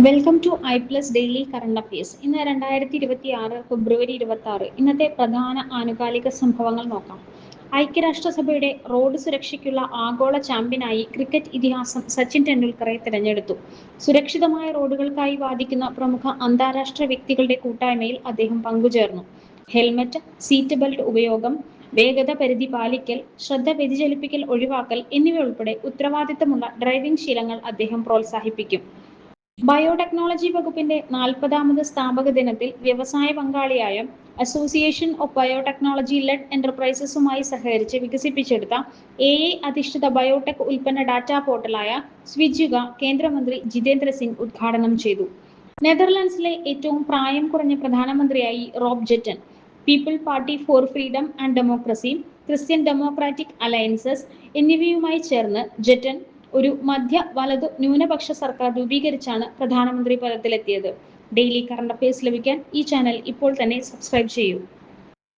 Welcome to I plus daily current affairs. ഇന്ന് 2026 ഫെബ്രുവരി 26. ഇന്നത്തെ പ്രധാന ആനുകാലിക സംഭവങ്ങൾ നോക്കാം. ഐക്യരാഷ്ട്രസഭയുടെ റോഡ് സുരക്ഷയ്ക്കുള്ള ആഗോള ചാമ്പ്യനായി ക്രിക്കറ്റ് ഇതിഹാസം സച്ചിൻ ടെണ്ടുൽക്കറെ തിരഞ്ഞെടുത്തു. സുരക്ഷിതമായ റോഡുകൾക്കായി വാദിക്കുന്ന പ്രമുഖ അന്താരാഷ്ട്ര വ്യക്തികളുടെ കൂട്ടായ്മയിൽ അദ്ദേഹം പങ്കുചേർന്നു. ഹെൽമറ്റ്, സീറ്റ് ബെൽറ്റ് ഉപയോഗം, വേഗത പരിധി പാലിക്കൽ, ശ്രദ്ധ വ്യതിചലിപ്പിക്കൽ ഒഴിവാക്കൽ എന്നിവയുൾപ്പെടെ ഉത്തരവാദിത്തമുള്ള ഡ്രൈവിംഗ് ശീലങ്ങൾ അദ്ദേഹം പ്രോത്സാഹിപ്പിക്കും. ബയോടെക്നോളജി വകുപ്പിന്റെ 40ാമത് സ്ഥാപക ദിനത്തിൽ വ്യവസായ പങ്കാളിയായ അസോസിയേഷൻ ഓഫ് ബയോടെക്നോളജി ലെഡ് എന്റർപ്രൈസസുമായി സഹകരിച്ച് വികസിപ്പിച്ചെടുത്ത AI അധിഷ്ഠിത ബയോടെക് ഉൽപ്പന്ന ഡാറ്റാ പോർട്ടലായ സ്വിജുക കേന്ദ്രമന്ത്രി ജിതേന്ദ്ര സിംഗ് ഉദ്ഘാടനം ചെയ്തു. നെതർലൻഡ്സിലെ ഏറ്റവും പ്രായം കുറഞ്ഞ പ്രധാനമന്ത്രിയായി Rob Jetten. People Party for Freedom and Democracy, Christian Democratic Alliances എന്നിവയുമായി ചേർന്ന് ജെറ്റൻ ഒരു മധ്യ വലതു ന്യൂനപക്ഷ സർക്കാർ രൂപീകരിച്ചാണ് പ്രധാനമന്ത്രി പദത്തിലെത്തിയത്. ഡെയിലി കറണ്ട് അഫയേഴ്സ് ലഭിക്കാൻ ഈ ചാനൽ ഇപ്പോൾ തന്നെ സബ്സ്ക്രൈബ് ചെയ്യൂ.